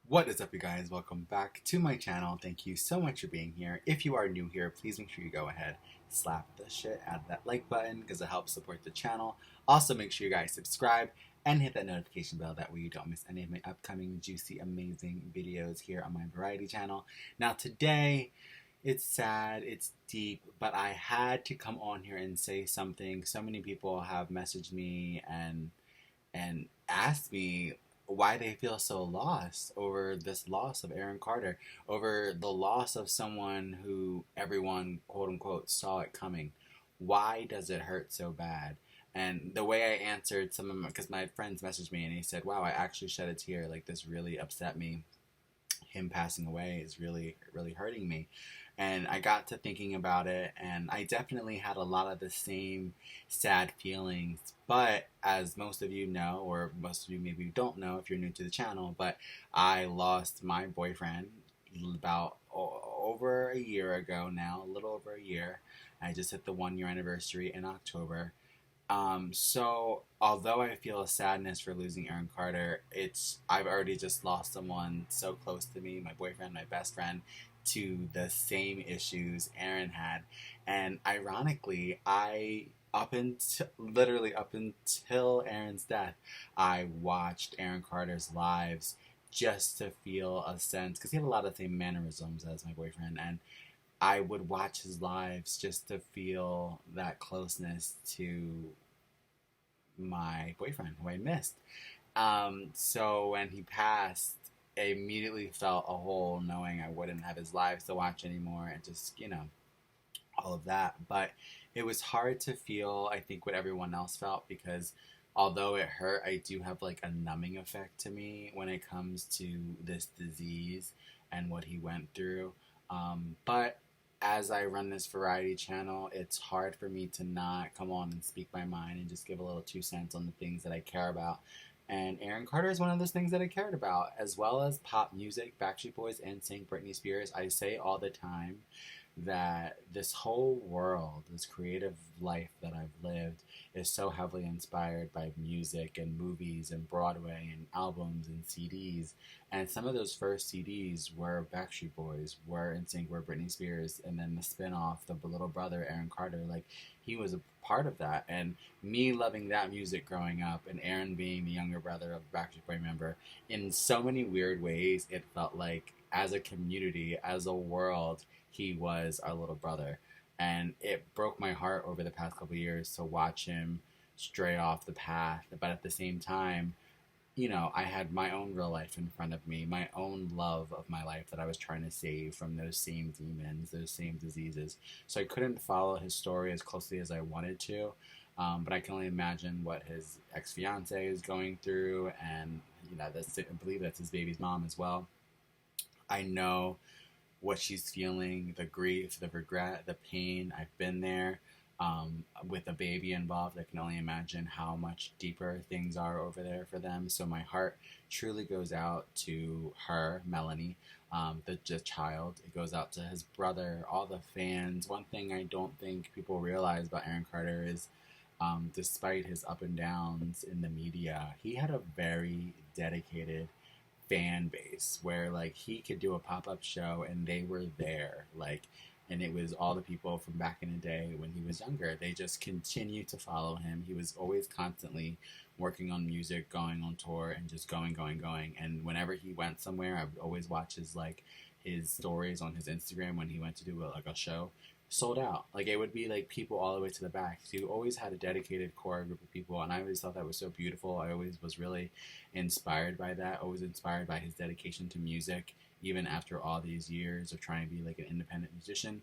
What is up, you guys? Welcome back to my channel. Thank you so much for being here. If you are new here, please make sure you go ahead, slap the shit out of that like button because it helps support the channel. Also, make sure you guys subscribe and hit that notification bell. That way you don't miss any of my upcoming juicy, amazing videos here on my variety channel. Now, today, it's sad, it's deep, but I had to come on here and say something. So many people have messaged me and asked me why they feel so lost over this loss of Aaron Carter, over the loss of someone who everyone, quote unquote, saw it coming. Why does it hurt so bad? And the way I answered some of them, because my friends messaged me and he said, wow, I actually shed a tear. Like, this really upset me. Him passing away is really, really hurting me. And I got to thinking about it, and I definitely had a lot of the same sad feelings. But as most of you know, or most of you maybe don't know if you're new to the channel, but I lost my boyfriend about over a year ago now, a little over a year. I just hit the 1 year anniversary in October. So although I feel a sadness for losing Aaron Carter, I've already just lost someone so close to me, my boyfriend, my best friend, to the same issues Aaron had. And ironically, I up until literally up until Aaron's death, I watched Aaron Carter's lives just to feel a sense, because he had a lot of the same mannerisms as my boyfriend, and I would watch his lives just to feel that closeness to my boyfriend who I missed. So when he passed, I immediately felt a hole knowing I wouldn't have his lives to watch anymore and just, all of that. But it was hard to feel, I think, what everyone else felt because although it hurt, I do have like a numbing effect to me when it comes to this disease and what he went through. But as I run this variety channel, it's hard for me to not come on and speak my mind and just give a little 2 cents on the things that I care about. And Aaron Carter is one of those things that I cared about, as well as pop music, Backstreet Boys, and Britney Spears. I say all the time that this whole world, this creative life that I've lived, is so heavily inspired by music and movies and Broadway and albums and CDs. And some of those first CDs were Backstreet Boys, were NSYNC, were Britney Spears, and then the spin-off, the little brother, Aaron Carter, like, he was a part of that. And me loving that music growing up, and Aaron being the younger brother of a Backstreet Boy member, in so many weird ways, it felt like, as a community, as a world, he was our little brother. And it broke my heart over the past couple of years to watch him stray off the path. But at the same time, I had my own real life in front of me, my own love of my life that I was trying to save from those same demons, those same diseases. So I couldn't follow his story as closely as I wanted to. But I can only imagine what his ex-fiance is going through, and I believe that's his baby's mom as well. I know what she's feeling, the grief, the regret, the pain. I've been there. With a baby involved, I can only imagine how much deeper things are over there for them. So my heart truly goes out to her, Melanie, the child. It goes out to his brother, all the fans. One thing I don't think people realize about Aaron Carter is, despite his up and downs in the media, he had a very dedicated fan base where like he could do a pop-up show and they were there, like, and it was all the people from back in the day when he was younger. They just continued to follow him. He was always constantly working on music, going on tour, and just going. And whenever he went somewhere, I would always watch his stories on his Instagram when he went to do a show. Sold out. Like, it would be like people all the way to the back. He always had a dedicated core group of people, and I always thought that was so beautiful. I always was really inspired by that. Always inspired by his dedication to music, even after all these years of trying to be like an independent musician.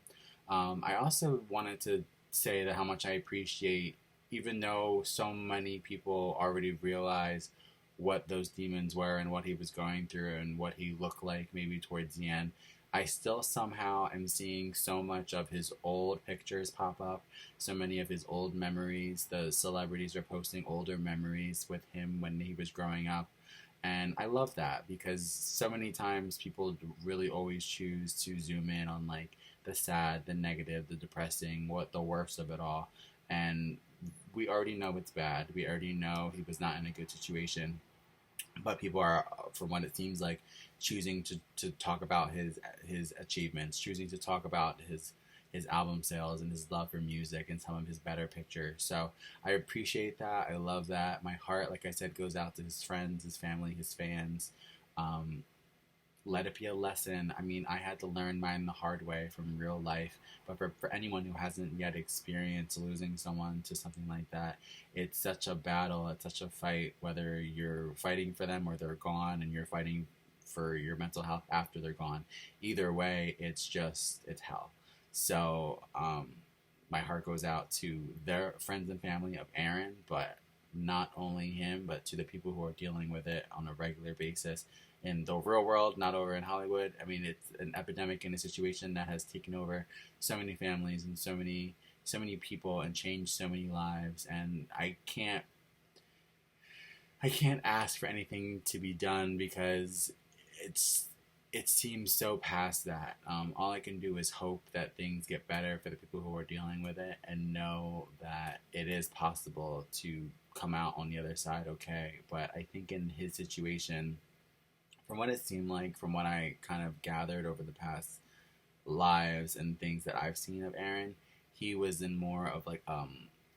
I also wanted to say that how much I appreciate, even though so many people already realize what those demons were and what he was going through and what he looked like maybe towards the end, I still somehow am seeing so much of his old pictures pop up, so many of his old memories. The celebrities are posting older memories with him when he was growing up. And I love that because so many times people really always choose to zoom in on like the sad, the negative, the depressing, what the worst of it all. And we already know it's bad. We already know he was not in a good situation. but people are, from what it seems like, choosing to talk about his achievements, choosing to talk about his album sales and his love for music and some of his better pictures. So I appreciate that. I love that. My heart, like I said, goes out to his friends, his family, his fans. Um, Let it be a lesson. I mean, I had to learn mine the hard way from real life. But for anyone who hasn't yet experienced losing someone to something like that, it's such a battle, it's such a fight, whether you're fighting for them or they're gone and you're fighting for your mental health after they're gone. Either way, it's hell. So, my heart goes out to their friends and family of Aaron, but not only him, but to the people who are dealing with it on a regular basis in the real world, not over in Hollywood. I mean, it's an epidemic and a situation that has taken over so many families and so many people and changed so many lives. And I can't ask for anything to be done because it's it seems so past that. All I can do is hope that things get better for the people who are dealing with it, and know that it is possible to come out on the other side okay. But I think in his situation, from what it seemed like, from what I kind of gathered over the past lives and things that I've seen of Aaron, he was in more of like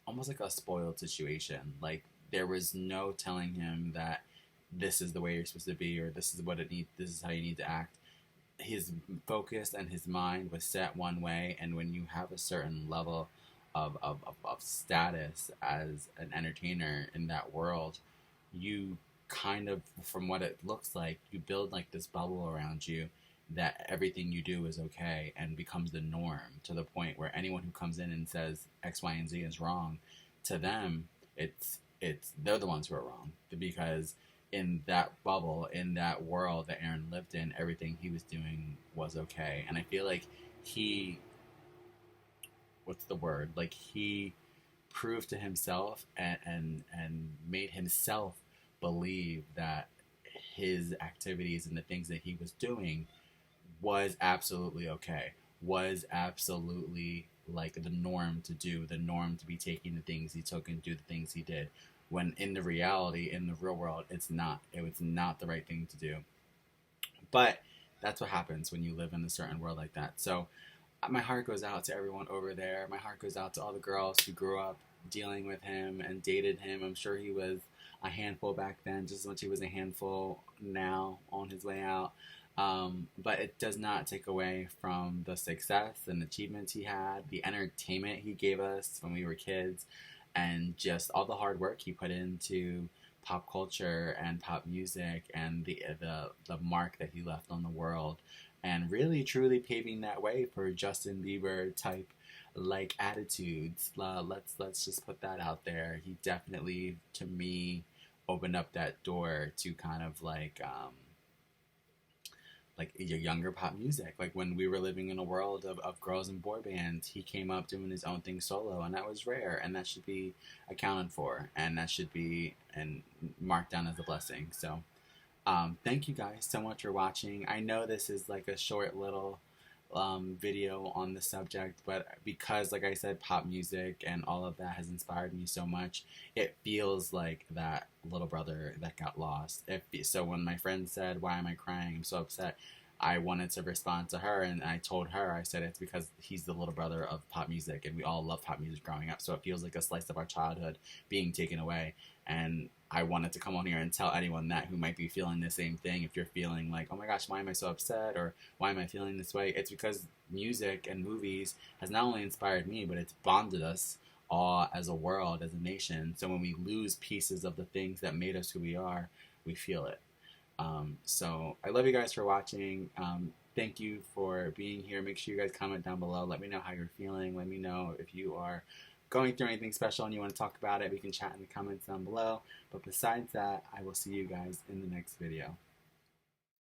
almost like a spoiled situation. Like there was no telling him that this is the way you're supposed to be or this is how you need to act. His focus and his mind was set one way, and when you have a certain level of status as an entertainer in that world, you kind of, from what it looks like, you build like this bubble around you that everything you do is okay and becomes the norm, to the point where anyone who comes in and says X, Y, and Z is wrong, to them, it's they're the ones who are wrong, because in that bubble, in that world that Aaron lived in, everything he was doing was okay. And I feel like he, what's the word? Like he proved to himself and made himself believe that his activities and the things that he was doing was absolutely okay, was absolutely like the norm to do, the norm to be taking the things he took and do the things he did. When in the reality, in the real world, it's not. It was not the right thing to do. But that's what happens when you live in a certain world like that. So my heart goes out to everyone over there. My heart goes out to all the girls who grew up dealing with him and dated him. I'm sure he was a handful back then, just as much as he was a handful now on his way out. But it does not take away from the success and achievements he had, the entertainment he gave us when we were kids, and just all the hard work he put into pop culture and pop music, and the mark that he left on the world, and really truly paving that way for Justin Bieber type like attitudes. Let's just put that out there. He definitely, to me, opened up that door to kind of like your younger pop music. Like when we were living in a world of girls and boy bands, he came up doing his own thing solo, and that was rare, and that should be accounted for, and that should be and marked down as a blessing. So thank you guys so much for watching. I know this is like a short little video on the subject, but because, like I said, pop music and all of that has inspired me so much, it feels like that little brother that got lost. So when my friend said, "Why am I crying? I'm so upset," I wanted to respond to her, and I told her, I said, it's because he's the little brother of pop music, and we all love pop music growing up, so it feels like a slice of our childhood being taken away. And I wanted to come on here and tell anyone that who might be feeling the same thing. If you're feeling like, oh my gosh, why am I so upset, or why am I feeling this way, it's because music and movies has not only inspired me, but it's bonded us all as a world, as a nation. So when we lose pieces of the things that made us who we are, we feel it. So I love you guys for watching. Thank you for being here. Make sure you guys comment down below. Let me know how you're feeling. Let me know if you are going through anything special and you want to talk about it. We can chat in the comments down below. But besides that, I will see you guys in the next video.